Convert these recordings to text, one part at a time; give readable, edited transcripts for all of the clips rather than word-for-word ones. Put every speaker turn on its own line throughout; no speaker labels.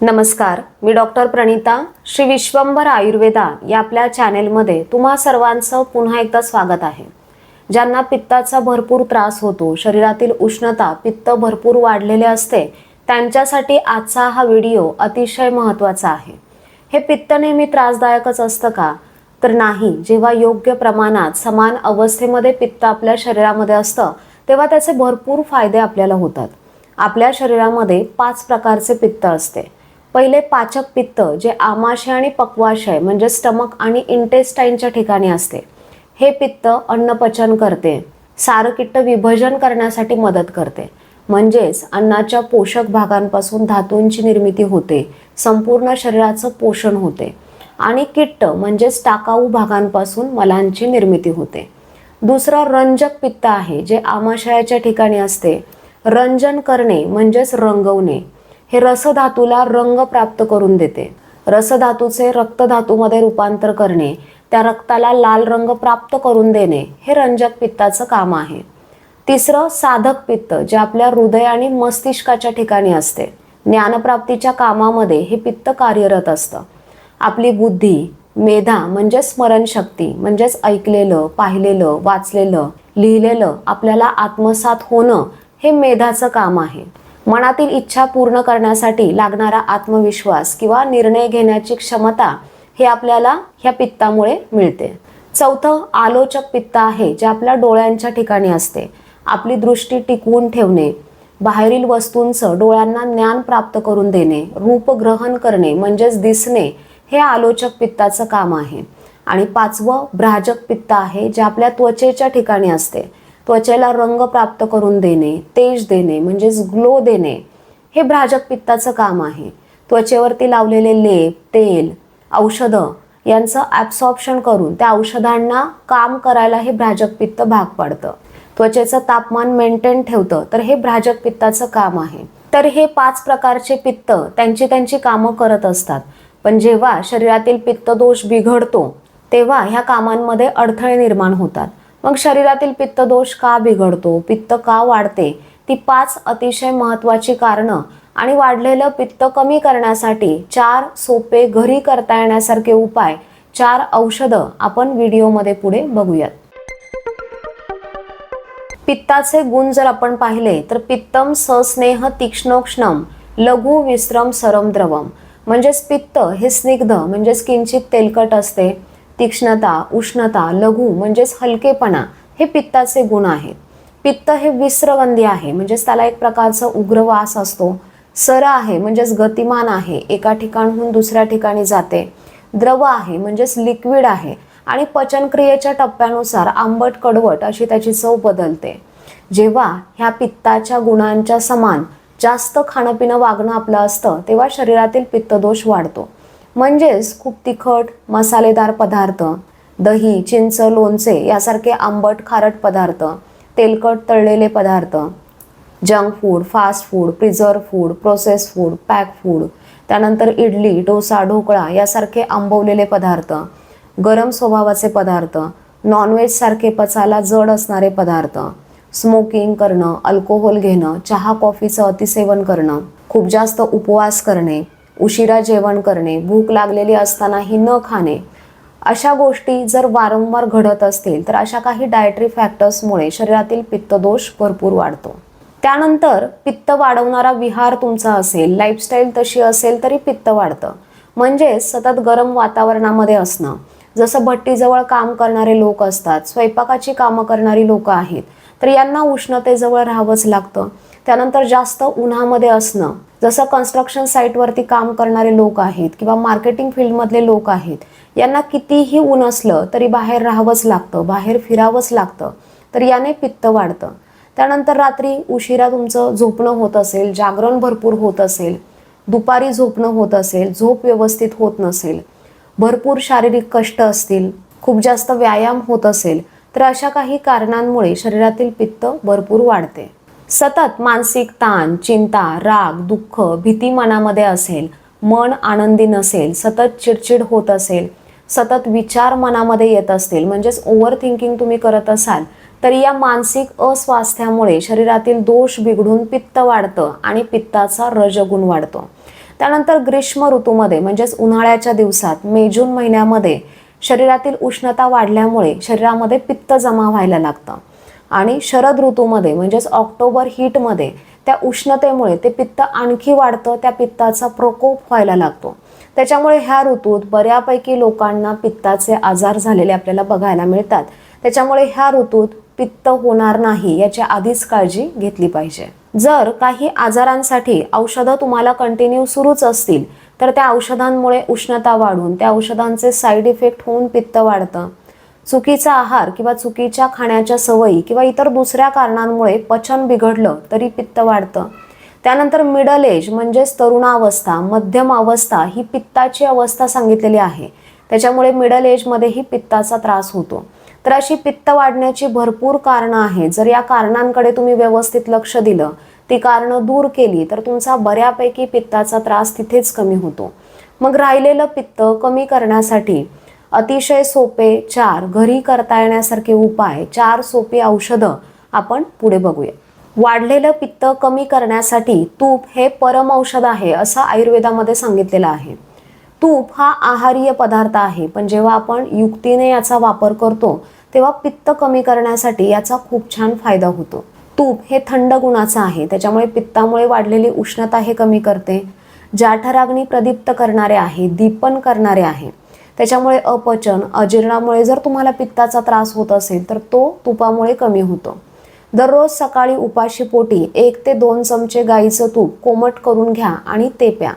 नमस्कार, मी डॉक्टर प्रणिता. श्री विश्वंभर आयुर्वेदा या आपल्या चॅनेलमध्ये तुम्हा सर्वांचं पुन्हा एकदा स्वागत आहे. ज्यांना पित्ताचा भरपूर त्रास होतो, शरीरातील उष्णता, पित्त भरपूर वाढलेले असते, त्यांच्यासाठी आजचा हा व्हिडिओ अतिशय महत्त्वाचा आहे. हे पित्त नेहमी त्रासदायकच असतं का? तर नाही. जेव्हा योग्य प्रमाणात समान अवस्थेमध्ये पित्त आपल्या शरीरामध्ये असतं, तेव्हा त्याचे भरपूर फायदे आपल्याला होतात. आपल्या शरीरामध्ये 5 प्रकारचे पित्त असते. पहिले पाचक पित्त, जे आमाशय आणि पक्वाशय म्हणजे स्टमक आणि इंटेस्टाईनच्या ठिकाणी असते. हे पित्त अन्नपचन करते, सारकिट्ट विभजन करण्यासाठी मदत करते. म्हणजेच अन्नाच्या पोषक भागांपासून धातूंची निर्मिती होते, संपूर्ण शरीराचं पोषण होते. आणि किट्ट म्हणजेच टाकाऊ भागांपासून मलांची निर्मिती होते. दुसरं रंजक पित्त आहे, जे आमाशयाच्या ठिकाणी असते. रंजन करणे म्हणजेच रंगवणे. हे रसधातूला रंग प्राप्त करून देते. रसधातूचे रक्तधातूमध्ये रूपांतर करणे, त्या रक्ताला लाल रंग प्राप्त करून देणे, हे रंजक पित्ताचं काम आहे. तिसरं साधक पित्त, जे आपल्या हृदय आणि मस्तिष्काच्या ठिकाणी असते. ज्ञानप्राप्तीच्या कामामध्ये हे पित्त कार्यरत असतं. आपली बुद्धी, मेधा म्हणजे स्मरणशक्ती, म्हणजेच ऐकलेलं, पाहिलेलं, वाचलेलं, लिहिलेलं आपल्याला आत्मसात होणं, हे मेधाचं काम आहे. मनातील इच्छा पूर्ण करण्यासाठी लागणारा आत्मविश्वास किंवा निर्णय घेण्याची क्षमता हे आपल्याला ह्या पित्तामुळे मिळते. चौथं आलोचक पित्त आहे, जे आपल्या डोळ्यांच्या ठिकाणी असते. आपली दृष्टी टिकवून ठेवणे, बाहेरील वस्तूंचं डोळ्यांना ज्ञान प्राप्त करून देणे, रूप ग्रहण करणे म्हणजेच दिसणे, हे आलोचक पित्ताचं काम आहे. आणि पाचवं भ्राजक पित्त आहे, जे आपल्या त्वचेच्या ठिकाणी असते. त्वचेला रंग प्राप्त करून देणे, तेज देणे म्हणजेच ग्लो देणे, हे भ्राजक पित्ताचं काम आहे. त्वचेवरती लावलेले लेप, तेल, औषधं यांचं ॲब्सॉर्प्शन करून त्या औषधांना काम करायला हे भ्राजक पित्त भाग पाडतं. त्वचेचं तापमान मेंटेन ठेवतं, तर हे भ्राजक पित्ताचं काम आहे. तर हे 5 प्रकारचे पित्त त्यांची कामं करत असतात. पण जेव्हा शरीरातील पित्तदोष बिघडतो, तेव्हा ह्या कामांमध्ये अडथळे निर्माण होतात. मग शरीरातील पित्तदोष का बिघडतो, पित्त का वाढते, ती 5 अतिशय महत्त्वाची कारणं आणि वाढलेलं पित्त कमी करण्यासाठी 4 सोपे घरी करता येण्यासारखे उपाय, 4 औषधं आपण व्हिडिओमध्ये पुढे बघूयात. पित्ताचे गुण जर आपण पाहिले तर पित्तम सस्नेह तीक्ष्णोक्ष्णम लघु विश्रम सरम द्रवम. म्हणजेच पित्त हे स्निग्ध म्हणजेच किंचित तेलकट असते. तीक्ष्णता, उष्णता, लघु म्हणजेच हलकेपणा, हे पित्ताचे गुण आहेत. पित्त हे विस्रगंधी आहे, म्हणजेच त्याला एक प्रकारचा उग्र वास असतो. सर आहे म्हणजेच गतिमान आहे, एका ठिकाणाहून दुसऱ्या ठिकाणी जाते. द्रव आहे म्हणजेच लिक्विड आहे आणि पचनक्रियेच्या टप्प्यानुसार आंबट कडवट अशी त्याची चव बदलते. जेव्हा ह्या पित्ताच्या गुणांच्या समान जास्त खाणंपिणं वागणं आपलं असतं, तेव्हा शरीरातील पित्तदोष वाढतो. म्हणजेच खूप तिखट मसालेदार पदार्थ, दही, चिंच, लोणचे यासारखे आंबट खारट पदार्थ, तेलकट तळलेले पदार्थ, junk food, fast food, preserve food, process food, pack food, त्यानंतर इडली, डोसा, ढोकळा यासारखे आंबवलेले पदार्थ, गरम स्वभावाचे पदार्थ, नॉनव्हेज सारखे पचायला जड असणारे पदार्थ, स्मोकिंग करणं, अल्कोहोल घेणं, चहा कॉफीचं अतिसेवन करणं, खूप जास्त उपवास करणे, उशिरा जेवण करणे, भूक लागलेली असतानाही न खाणे, अशा गोष्टी जर वारंवार घडत असतील तर अशा काही डायटरी फॅक्टर्समुळे शरीरातील पित्तदोष भरपूर वाढतो. त्यानंतर पित्त वाढवणारा विहार तुमचा असेल, लाईफस्टाईल तशी असेल तरी पित्त वाढतं. म्हणजेच सतत गरम वातावरणामध्ये असणं, जसं भट्टीजवळ काम करणारे लोक असतात, स्वयंपाकाची कामं करणारी लोक आहेत, तर यांना उष्णतेजवळ राहावंच लागतं. त्यानंतर जास्त उन्हामध्ये असणं, जसं कन्स्ट्रक्शन साईटवरती काम करणारे लोक आहेत किंवा मार्केटिंग फील्डमधले लोक आहेत, यांना कितीही ऊन असलं तरी बाहेर राहावंच लागतं, बाहेर फिरावंच लागतं, तर याने पित्त वाढतं. त्यानंतर रात्री उशिरा तुमचं झोपणं होत असेल, जागरण भरपूर होत असेल, दुपारी झोपणं होत असेल, झोप व्यवस्थित होत नसेल, भरपूर शारीरिक कष्ट असतील, खूप जास्त व्यायाम होत असेल, तर अशा काही कारणांमुळे शरीरातील पित्त भरपूर वाढते. सतत मानसिक ताण, चिंता, राग, दुःख, भीती मनामध्ये असेल, मन आनंदी नसेल, सतत चिडचिड होत असेल, सतत विचार मनामध्ये येत असतील, म्हणजेच ओव्हर थिंकिंग तुम्ही करत असाल, तर या मानसिक अस्वास्थ्यामुळे शरीरातील दोष बिघडून पित्त वाढतं आणि पित्ताचा रजगुण वाढतो. त्यानंतर ग्रीष्म ऋतूमध्ये म्हणजेच उन्हाळ्याच्या दिवसात मे जून महिन्यामध्ये शरीरातील उष्णता वाढल्यामुळे शरीरामध्ये पित्त जमा व्हायला लागतं आणि शरद ऋतूमध्ये म्हणजेच ऑक्टोबर हीटमध्ये त्या उष्णतेमुळे ते पित्त आणखी वाढतं, त्या पित्ताचा प्रकोप व्हायला लागतो. त्याच्यामुळे ह्या ऋतूत बऱ्यापैकी लोकांना पित्ताचे आजार झालेले आपल्याला बघायला मिळतात. त्याच्यामुळे ह्या ऋतूत पित्त होणार नाही याची आधीच काळजी घेतली पाहिजे. जर काही आजारांसाठी औषधं तुम्हाला कंटिन्यू सुरूच असतील तर त्या औषधांमुळे उष्णता वाढून त्या औषधांचे साईड इफेक्ट होऊन पित्त वाढतं. चुकीचा आहार किंवा चुकीच्या खाण्याच्या सवयी किंवा इतर दुसऱ्या कारणांमुळे पचन बिघडलं तरी पित्त वाढतं. त्यानंतर मिडल एज म्हणजेच तरुणावस्था, मध्यम अवस्था ही पित्ताची अवस्था सांगितलेली आहे. त्याच्यामुळे मिडल एजमध्येही पित्ताचा त्रास होतो. तर अशी पित्त वाढण्याची भरपूर कारणं आहेत. जर या कारणांकडे तुम्ही व्यवस्थित लक्ष दिलं, ती कारणं दूर केली तर तुमचा बऱ्यापैकी पित्ताचा त्रास तिथेच कमी होतो. मग राहिलेलं पित्त कमी करण्यासाठी अतिशय सोपे 4 घरी करता येण्यासारखे उपाय, 4 सोपी औषधं आपण पुढे बघूया. वाढलेलं पित्त कमी करण्यासाठी तूप हे परम औषध आहे असं आयुर्वेदामध्ये सांगितलेलं आहे. तूप हा आहारीय पदार्थ आहे, पण जेव्हा आपण युक्तीने याचा वापर करतो तेव्हा पित्त कमी करण्यासाठी याचा खूप छान फायदा होतो. तूप हे थंड गुणाचं आहे, त्याच्यामुळे पित्तामुळे वाढलेली उष्णता हे कमी करते. जाठराग्नी प्रदीप्त करणारे आहे, दीपन करणारे आहे. त्याच्यामुळे अपचन, अजीर्णामुळे जर तुम्हाला पित्ताचा त्रास होत असेल तर तो तुपामुळे कमी होतो. दररोज सकाळी उपाशी पोटी 1 ते 2 चमचे गाईचं तूप कोमट करून घ्या आणि ते प्या.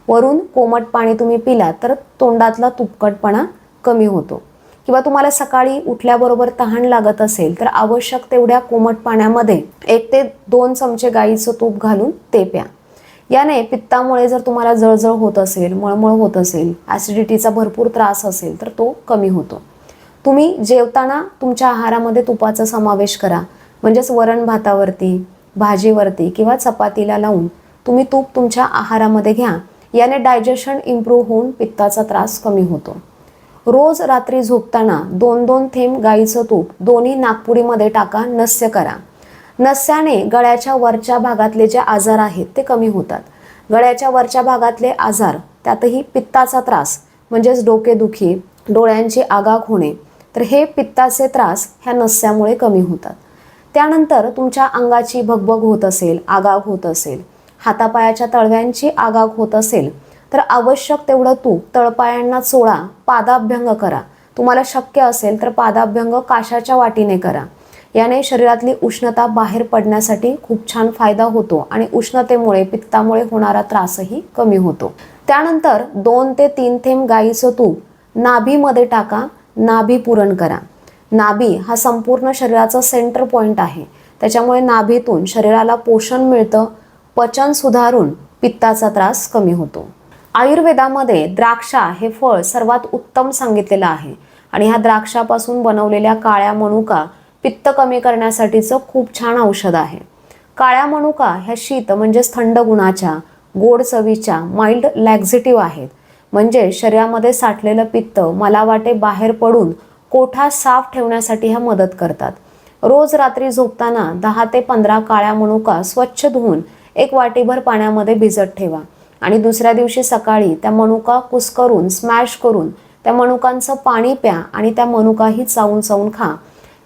वरून कोमट पाणी तुम्ही पिलात तर तोंडातला तुपकटपणा कमी होतो. किंवा तुम्हाला सकाळी उठल्याबरोबर तहान लागत असेल तर आवश्यक तेवढ्या कोमट पाण्यामध्ये 1 ते 2 चमचे गाईचं तूप घालून ते प्या. याने पित्तामुळे जर तुम्हाला जळजळ होत असेल, मळमळ होत असेल, ॲसिडिटीचा भरपूर त्रास असेल तर तो कमी होतो. तुम्ही जेवताना तुमच्या आहारामध्ये तुपाचा समावेश करा. म्हणजेच वरण भातावरती, भाजीवरती किंवा चपातीला लावून तुम्ही तूप तुमच्या आहारामध्ये घ्या. याने डायजेशन इम्प्रूव्ह होऊन पित्ताचा त्रास कमी होतो. रोज रात्री झोपताना 2-2 थेंब गाईचं तूप दोन्ही नाकपुडीमध्ये टाका, नस्य करा. नस्याने गळ्याच्या वरच्या भागातले जे आजार आहेत ते कमी होतात. गळ्याच्या वरच्या भागातले आजार, त्यातही पित्ताचा त्रास म्हणजेच डोकेदुखी, डोळ्यांची आगाग होणे, तर हे पित्ताचे त्रास ह्या नस्यामुळे कमी होतात. त्यानंतर तुमच्या अंगाची भगभग होत असेल, आगाग होत असेल, हातापायाच्या तळव्यांची आगाग होत असेल तर आवश्यक तेवढं तूप तळपायांना चोळा, पादाभ्यंग करा. तुम्हाला शक्य असेल तर पादाभ्यंग काशाच्या वाटीने करा. याने शरीरातली उष्णता बाहेर पडण्यासाठी खूप छान फायदा होतो आणि उष्णतेमुळे, पित्तामुळे होणारा त्रासही कमी होतो. त्यानंतर 2 ते 3 थेंब गाईचं तूप नाभीमध्ये टाका, नाभी पुरण करा. नाभी हा संपूर्ण शरीराचा सेंटर पॉइंट आहे. त्याच्यामुळे नाभीतून शरीराला पोषण मिळतं, पचन सुधारून पित्ताचा त्रास कमी होतो. आयुर्वेदामध्ये द्राक्षा हे फळ सर्वात उत्तम सांगितलेलं आहे आणि ह्या द्राक्षापासून बनवलेल्या काळ्या मनुका पित्त कमी करण्यासाठीचं खूप छान औषध आहे. काळ्या मनुका ह्या शीत म्हणजेच थंड गुणाच्या, गोड चवीच्या, माइल्ड लॅक्झेटिव्ह आहेत. म्हणजे शरीरामध्ये साठलेलं पित्त मला वाटे बाहेर पडून कोठा साफ ठेवण्यासाठी ह्या मदत करतात. रोज रात्री झोपताना 10 ते 15 काळ्या मनुका स्वच्छ धुवून 1 वाटीभर पाण्यामध्ये भिजत ठेवा आणि दुसऱ्या दिवशी सकाळी त्या मनुका कुस्करून, स्मॅश करून त्या मनुकांचं पाणी प्या आणि त्या मनुकाही चावून चावून खा.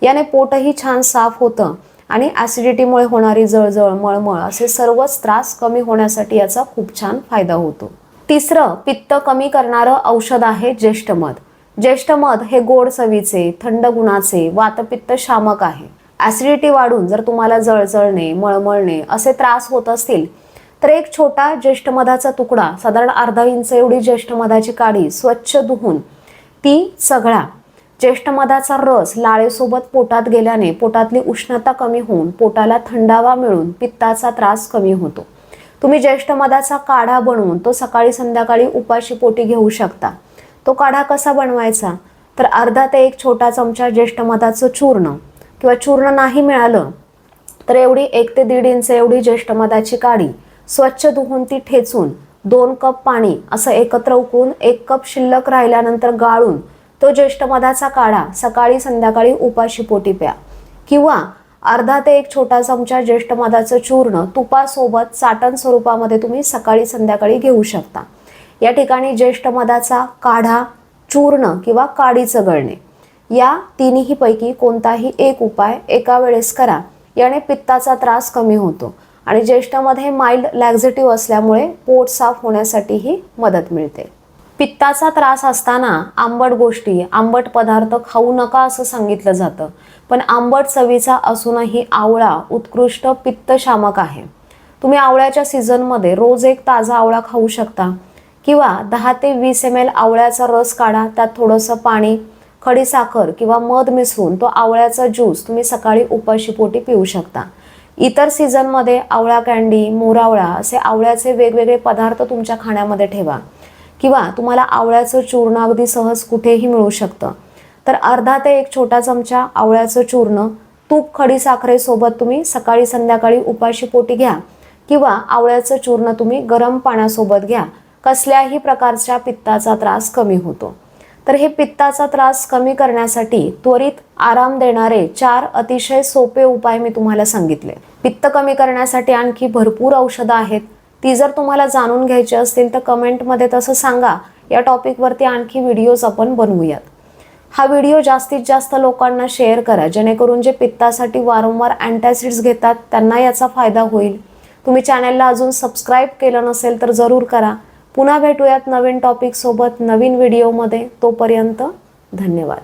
याने पोटही छान साफ होतं आणि ॲसिडिटीमुळे होणारी जळजळ, मळमळ असे सर्वच त्रास कमी होण्यासाठी याचा खूप छान फायदा होतो. तिसरं पित्त कमी करणारं औषध आहे ज्येष्ठमध. ज्येष्ठमध हे गोड चवीचे, थंड गुणाचे, वातपित्त शामक आहे. ॲसिडिटी वाढून जर तुम्हाला जळजळणे, मळमळणे असे त्रास होत असतील तर 1 छोटा ज्येष्ठमधाचा तुकडा, साधारण अर्धा इंच एवढी ज्येष्ठमधाची काडी स्वच्छ धुवून ती चघळा. ज्येष्ठमधाचा रस लाळेसोबत पोटात गेल्याने पोटातली उष्णता कमी होऊन पोटाला थंडावा मिळून पित्ताचा त्रास कमी होतो. तुम्ही ज्येष्ठमधाचा काढा बनवून तो सकाळी संध्याकाळी उपाशी पोटी घेऊ शकता. तो काढा कसा बनवायचा तर अर्धा ते 1 छोटा चमचा ज्येष्ठमधाचं चूर्ण किंवा चूर्ण नाही मिळालं तर एवढी 1 ते 1.5 इंच एवढी ज्येष्ठमधाची काडी स्वच्छ धुवून ती ठेचून 2 कप पाणी असं एकत्र उकळून 1 कप शिल्लक राहिल्यानंतर गाळून तो ज्येष्ठमधाचा काढा सकाळी संध्याकाळी उपाशी पोटी प्या. किंवा अर्धा ते 1 छोटा चमचा ज्येष्ठ मधाचं चूर्ण तुपासोबत चाटण स्वरूपामध्ये तुम्ही सकाळी संध्याकाळी घेऊ शकता। या ठिकाणी ज्येष्ठ मधाचा काढा, चूर्ण किंवा काडीचं गळणे या तिन्ही पैकी कोणताही एक उपाय एका वेळेस करा। याने पित्ताचा त्रास कमी होतो आणि ज्येष्ठामध्ये माइल्ड लॅक्झेटिव्ह असल्यामुळे पोट साफ होण्यासाठीही मदत मिळते। पित्ताचा त्रास असताना आंबट गोष्टी, आंबट पदार्थ खाऊ नका असं सांगितलं जातं, पण आंबट चवीचा असूनही आवळा उत्कृष्ट पित्तशामक आहे। तुम्ही आवळ्याच्या सीझनमध्ये रोज एक ताजा आवळा खाऊ शकता किंवा 10 ते 20 ml आवळ्याचा रस काढा, त्यात थोडंसं पाणी, खडीसाखर किंवा मध मिसळून तो आवळ्याचा ज्यूस तुम्ही सकाळी उपाशीपोटी पिऊ शकता। इतर सीझनमध्ये आवळा कँडी, मोरावळा असे आवळ्याचे वेगवेगळे पदार्थ तुमच्या खाण्यामध्ये ठेवा किंवा तुम्हाला आवळ्याचं चूर्ण अगदी सहज कुठेही मिळू शकतं। तर अर्धा ते 1 छोटा चमचा आवळ्याचं चूर्ण तूप खडीसाखरेसोबत तुम्ही सकाळी संध्याकाळी उपाशीपोटी घ्या किंवा आवळ्याचं चूर्ण तुम्ही गरम पाण्यासोबत घ्या। कसल्याही प्रकारच्या पित्ताचा त्रास कमी होतो। तर हे पित्ताचा त्रास कमी करण्यासाठी त्वरित आराम देणारे 4 अतिशय सोपे उपाय मी तुम्हाला सांगितले। पित्त कमी करण्यासाठी आणखी भरपूर औषधं आहेत, ती जर तुम्हाला जाणून घ्यायची असतील तर कमेंटमध्ये तसं सांगा, या टॉपिकवरती आणखी व्हिडिओज आपण बनवूयात। हा व्हिडिओ जास्तीत जास्त लोकांना शेअर करा, जेणेकरून जे पित्तासाठी वारंवार अँटासिड्स घेतात त्यांना याचा फायदा होईल। तुम्ही चॅनलला अजून सबस्क्राईब केलं नसेल तर जरूर करा। पुन्हा भेटूयात नवीन टॉपिक सोबत नवीन व्हिडिओमध्ये, तोपर्यंत धन्यवाद।